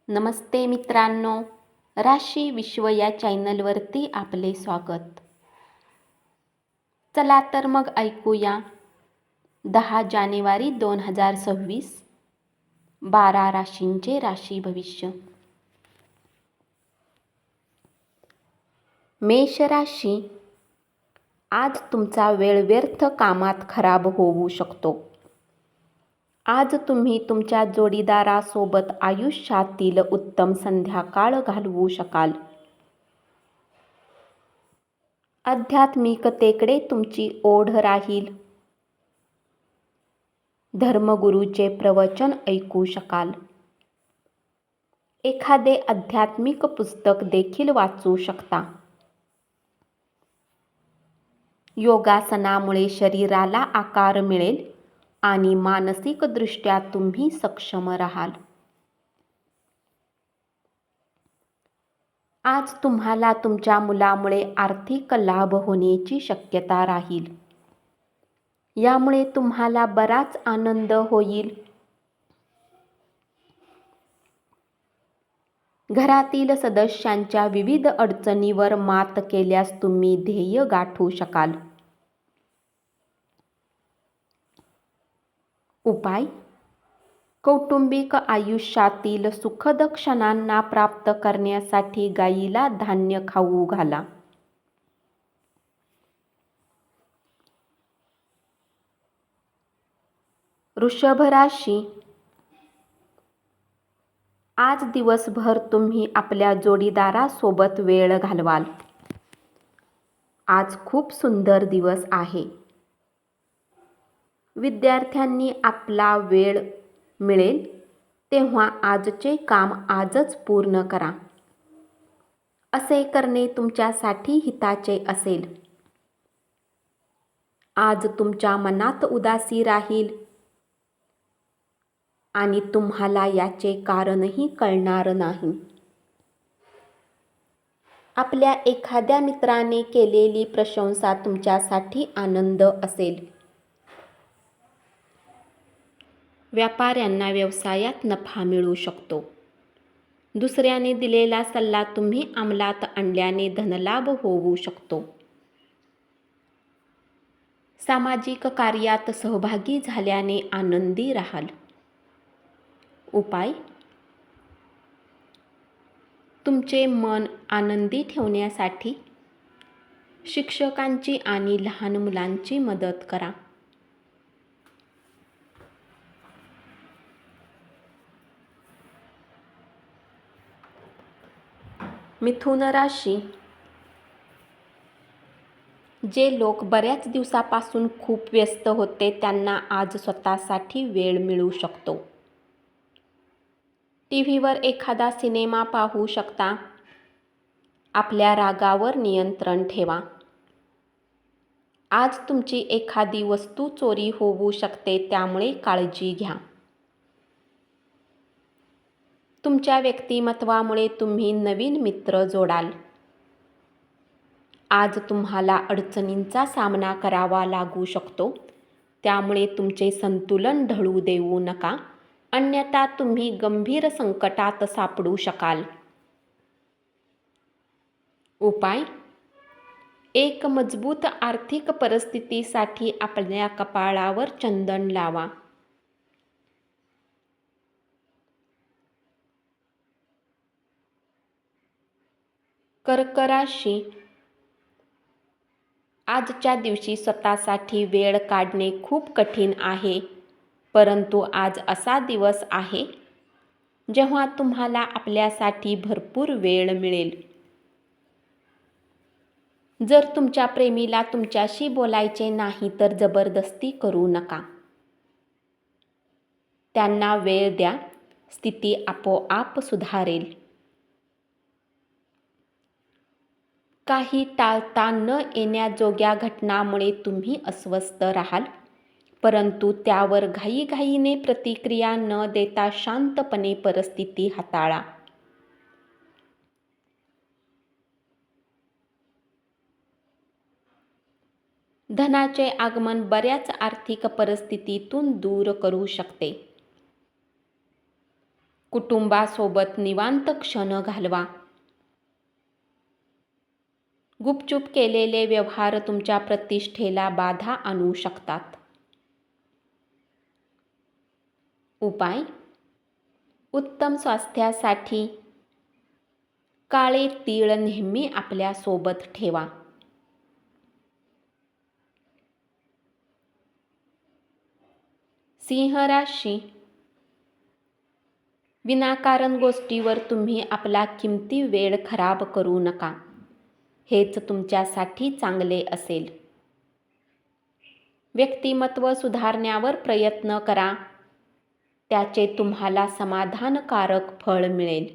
नमस्ते मित्रांनो, राशी विश्व या चॅनलवरती आपले स्वागत. चला तर मग ऐकूया 10 जानेवारी 2026 12 राशींचे राशी भविष्य. मेष राशी, आज तुमचा वेळ व्यर्थ कामात खराब होऊ शकतो. आज तुम्ही तुमच्या जोडीदारासोबत आयुष्यातील उत्तम संध्याकाळ घालवू शकाल. आध्यात्मिकतेकडे तुमची ओढ राहील. धर्मगुरूचे प्रवचन ऐकू शकाल. एखादे आध्यात्मिक पुस्तक देखील वाचू शकता. योगासनामुळे शरीराला आकार मिळेल आणि मानसिकदृष्ट्या तुम्ही सक्षम राहाल. आज तुम्हाला तुमच्या मुलामुळे आर्थिक लाभ होण्याची शक्यता राहील. यामुळे तुम्हाला बराच आनंद होईल. घरातील सदस्यांच्या विविध अडचणीवर मात केल्यास तुम्ही ध्येय गाठू शकाल. उपाय: कौटुंबिक आयुष्यातील सुखद क्षणांना प्राप्त करण्यासाठी गायीला धान्य खाऊ घाला. वृषभ राशी, आज दिवसभर तुम्ही आपल्या जोडीदारासोबत वेळ घालवाल. आज खूप सुंदर दिवस आहे. विद्यार्थ्यांनी आपला वेळ मिळेल तेव्हा आजचे काम आजच पूर्ण करा. असे करणे तुमच्यासाठी हिताचे असेल. आज तुमच्या मनात उदासी राहील आणि तुम्हाला याचे कारणही कळणार नाही. आपल्या एखाद्या मित्राने केलेली प्रशंसा तुमच्यासाठी आनंद असेल. व्यापाऱ्यांना व्यवसायात नफा मिळू शकतो. दुसऱ्याने दिलेला सल्ला तुम्ही अंमलात आणल्याने धनलाभ होऊ शकतो. सामाजिक कार्यात सहभागी झाल्याने आनंदी राहाल. उपाय: तुमचे मन आनंदी ठेवण्यासाठी शिक्षकांची आणि लहान मुलांची मदत करा. मिथुन राशी, जे लोक बऱ्याच दिवसापासून खूप व्यस्त होते त्यांना आज स्वतःसाठी वेळ मिळू शकतो. टीव्हीवर एखादा सिनेमा पाहू शकता. आपल्या रागावर नियंत्रण ठेवा. आज तुमची एखादी वस्तू चोरी होऊ शकते, त्यामुळे काळजी घ्या. तुमच्या व्यक्तिमत्वामुळे तुम्ही नवीन मित्र जोडाल. आज तुम्हाला अडचणींचा सामना करावा लागू शकतो, त्यामुळे तुमचे संतुलन ढळू देऊ नका, अन्यथा तुम्ही गंभीर संकटात सापडू शकाल. उपाय: एक मजबूत आर्थिक परिस्थितीसाठी आपल्या कपाळावर चंदन लावा. कर्क राशी, आजच्या दिवशी स्वतःसाठी वेळ काढणे खूप कठीण आहे, परंतु आज असा दिवस आहे जेव्हा तुम्हाला आपल्यासाठी भरपूर वेळ मिळेल. जर तुमच्या प्रेमीला तुमच्याशी बोलायचे नाही तर जबरदस्ती करू नका. त्यांना वेळ द्या, स्थिती आपोआप सुधारेल. काही टाळता न येण्याजोग्या घटनांमुळे तुम्ही अस्वस्थ राहाल, परंतु त्यावर घाईघाईने प्रतिक्रिया न देता शांतपणे परिस्थिती हाताळा. धनाचे आगमन बऱ्याच आर्थिक परिस्थितीतून दूर करू शकते. कुटुंबासोबत निवांत क्षण घालवा. गुपचूप केलेले व्यवहार तुमच्या प्रतिष्ठेला बाधा आणू शकतात. उपाय: उत्तम स्वास्थ्यासाठी काळे तीळ नेहमी आपल्या सोबत ठेवा. सिंह राशी: विनाकारण गोष्टीवर तुम्ही आपला किमती वेळ खराब करू नका. हेच तुमच्यासाठी चांगले असेल. व्यक्तिमत्व सुधारण्यावर प्रयत्न करा. त्याचे तुम्हाला समाधानकारक फळ मिळेल.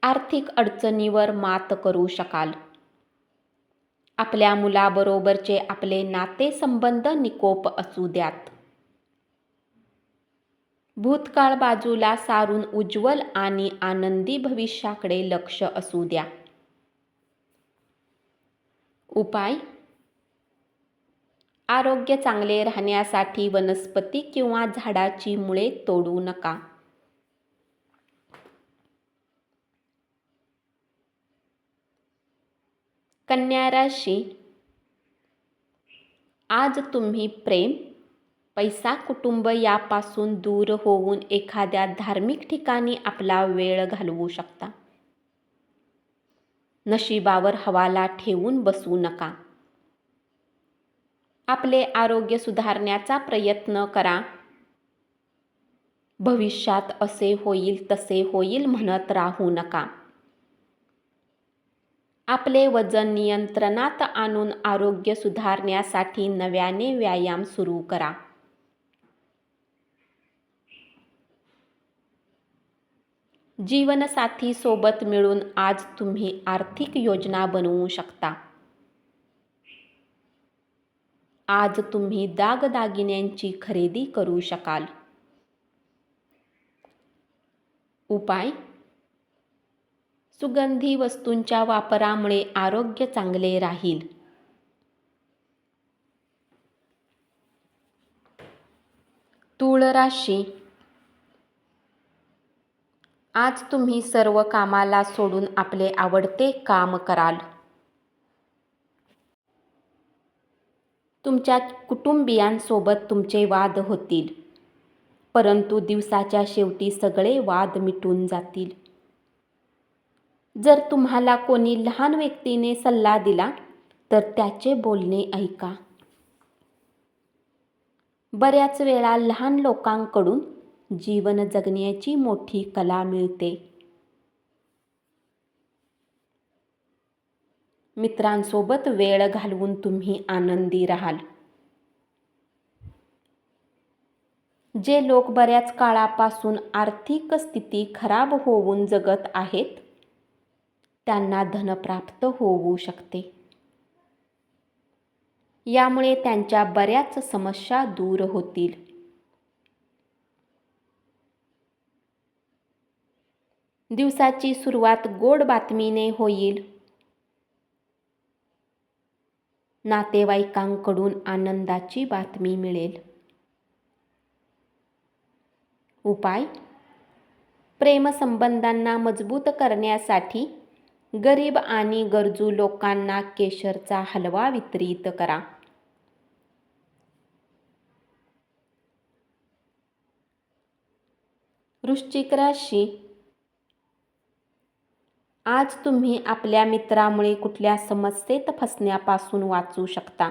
आर्थिक अडचणीवर मात करू शकाल. आपल्या मुलाबरोबरचे आपले नातेसंबंध निकोप असू द्यात. भूतकाळ बाजूला सारून उज्ज्वल आणि आनंदी भविष्याकडे लक्ष असू द्या. उपाय: आरोग्य चांगले राहण्यासाठी वनस्पती किंवा झाडाची मुळे तोडू नका. कन्या राशी: आज तुम्ही प्रेम, पैसा, कुटुंब यापासून दूर होऊन एखाद्या धार्मिक ठिकाणी आपला वेळ घालवू शकता. नशिबावर हवाला ठेवून बसू नका. आपले आरोग्य सुधारण्याचा प्रयत्न करा. भविष्यात असे होईल तसे होईल म्हणत राहू नका. आपले वजन नियंत्रणात आणून आरोग्य सुधारण्यासाठी नव्याने व्यायाम सुरू करा. जीवनसाथी सोबत मिळून आज तुम्ही आर्थिक योजना बनवू शकता. आज तुम्ही दागदागिन्यांची खरेदी करू शकाल. उपाय: सुगंधी वस्तूंच्या वापरामुळे आरोग्य चांगले राहील. तुळ राशी: आज तुम्ही सर्व कामाला सोडून आपले आवडते काम कराल. तुमच्या कुटुंबियांसोबत तुमचे वाद होतील, परंतु दिवसाच्या शेवटी सगळे वाद मिटून जातील. जर तुम्हाला कोणी लहान व्यक्तीने सल्ला दिला तर त्याचे बोलणे ऐका. बऱ्याच वेळा लहान लोकांकडून जीवन जगण्याची मोठी कला मिळते. मित्रांसोबत वेळ घालवून तुम्ही आनंदी राहाल. जे लोक बऱ्याच काळापासून आर्थिक स्थिती खराब होऊन जगत आहेत, त्यांना धन प्राप्त होऊ शकते. यामुळे त्यांच्या बऱ्याच समस्या दूर होतील. दिवसाची सुरुवात गोड बातमीने होईल. नातेवाईकांकडून आनंदाची बातमी मिळेल. उपाय: प्रेमसंबंधांना मजबूत करण्यासाठी गरीब आणि गरजू लोकांना केशरचा हलवा वितरित करा. वृश्चिक राशी: आज तुम्ही आपल्या मित्रामुळे कुठल्या समस्येत फसण्यापासून वाचू शकता.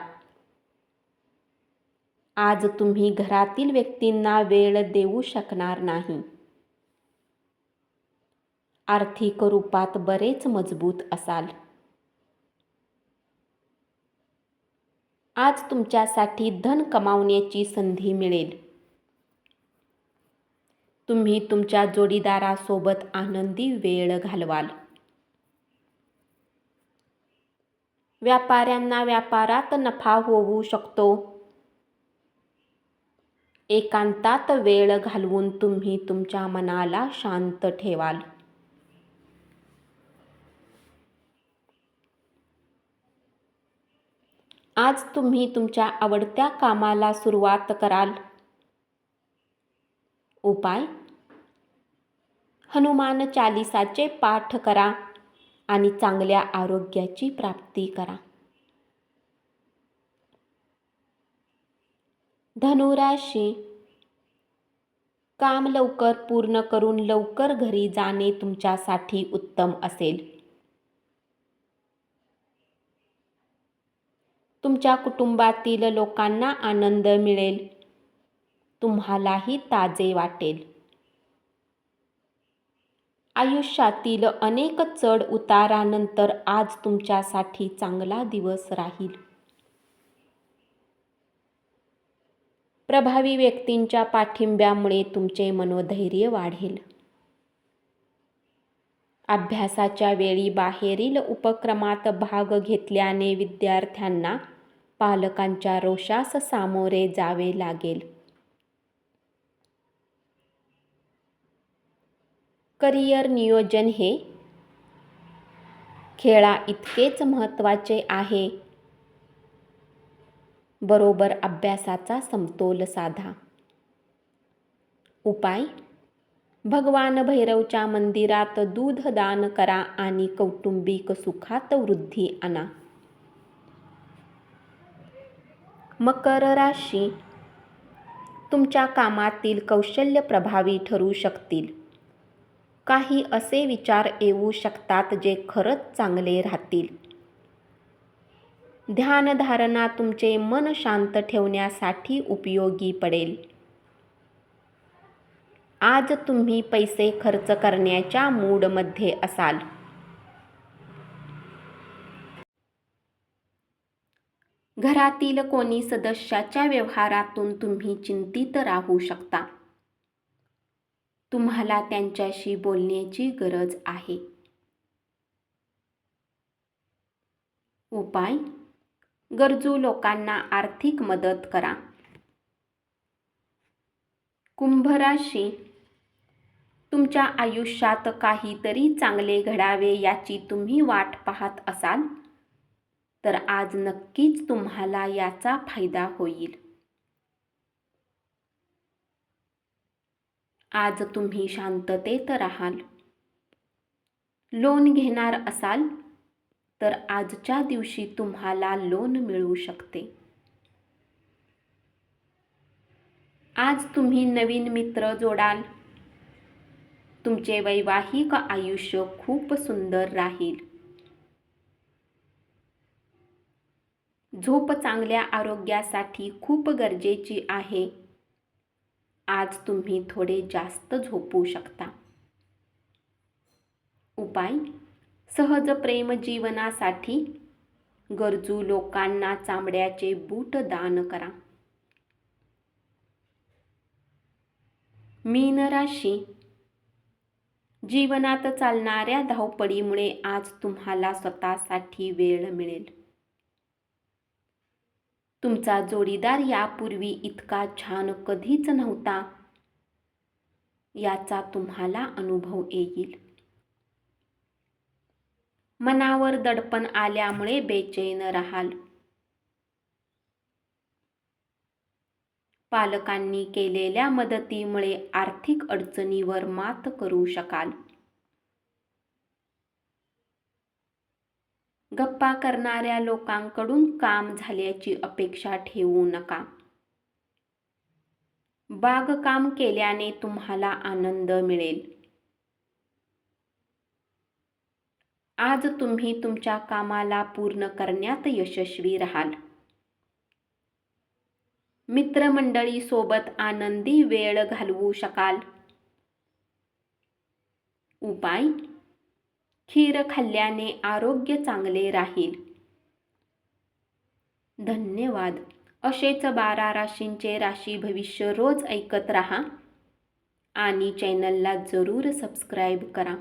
आज तुम्ही घरातील व्यक्तींना वेळ देऊ शकणार नाही. आर्थिक रूपात बरेच मजबूत असाल. आज तुमच्यासाठी धन कमावण्याची संधी मिळेल. तुम्ही तुमच्या जोडीदारासोबत आनंदी वेळ घालवाल. व्यापाऱ्यांना व्यापारात नफा होऊ शकतो. एकांतात वेळ घालवून तुम्ही तुमच्या मनाला शांत ठेवाल. आज तुम्ही तुमच्या आवडत्या कामाला सुरुवात कराल. उपाय: हनुमान चालिसाचे पाठ करा आणि चांगल्या आरोग्याची प्राप्ती करा. धनुराशी, काम लवकर पूर्ण करून लवकर घरी जाणे तुमच्यासाठी उत्तम असेल. तुमच्या कुटुंबातील लोकांना आनंद मिळेल. तुम्हालाही ताजे वाटेल. आयुष्यातील अनेक चढ उतारानंतर आज तुमच्यासाठी चांगला दिवस राहील. प्रभावी व्यक्तींच्या पाठिंब्यामुळे तुमचे मनोधैर्य वाढेल. अभ्यासाच्या वेळी बाहेरील उपक्रमात भाग घेतल्याने विद्यार्थ्यांना पालकांच्या रोषास सामोरे जावे लागेल. करिअर नियोजन हे खेळा इतकेच महत्त्वाचे आहे. बरोबर अभ्यासाचा समतोल साधा. उपाय: भगवान भैरवच्या मंदिरात दूध दान करा आणि कौटुंबिक सुखात वृद्धी आणा. मकर राशी, तुमच्या कामातील कौशल्य प्रभावी ठरू शकतील. काही असे विचार येऊ शकतात जे खरंच चांगले राहतील. ध्यानधारणा तुमचे मन शांत ठेवण्यासाठी उपयोगी पडेल. आज तुम्ही पैसे खर्च करण्याच्या मूडमध्ये असाल. घरातील कोणी सदस्याच्या व्यवहारातून तुम्ही चिंतित राहू शकता. तुम्हाला त्यांच्याशी बोलण्याची गरज आहे. उपाय: गरजू लोकांना आर्थिक मदत करा. कुंभ राशी, तुमच्या आयुष्यात काहीतरी चांगले घडावे याची तुम्ही वाट पाहत असाल तर आज नक्कीच तुम्हाला याचा फायदा होईल. आज तुम्ही शांततेत राहाल. लोन घेणार असाल तर आजच्या दिवशी तुम्हाला लोन मिळू शकते. आज तुम्ही नवीन मित्र जोडाल. तुमचे वैवाहिक आयुष्य खूप सुंदर राहील. झोप चांगल्या आरोग्यासाठी खूप गरजेची आहे. आज तुम्ही थोडे जास्त झोपू शकता. उपाय: सहज प्रेम जीवनासाठी गरजू लोकांना चामड्याचे बूट दान करा. मीन राशी, जीवनात चालणाऱ्या धावपळीमुळे आज तुम्हाला स्वतःसाठी वेळ मिळेल. तुमचा जोडीदार यापूर्वी इतका छान कधीच नव्हता याचा तुम्हाला अनुभव येईल. मनावर दडपण आल्यामुळे बेचैन राहाल. पालकांनी केलेल्या मदतीमुळे आर्थिक अडचणीवर मात करू शकाल. गप्पा करणाऱ्या लोकांकडून काम झाल्याची अपेक्षा ठेवू नका. बागकाम केल्याने तुम्हाला आनंद मिळेल. आज तुम्ही तुमच्या कामाला पूर्ण करण्यात यशस्वी राहाल. मित्रमंडळी सोबत आनंदी वेळ घालवू शकाल. उपाय: खीर खाल्ल्याने आरोग्य चांगले राहील. धन्यवाद. असेच 12 राशींचे राशी भविष्य रोज ऐकत रहा आणि चॅनलला जरूर सबस्क्राईब करा.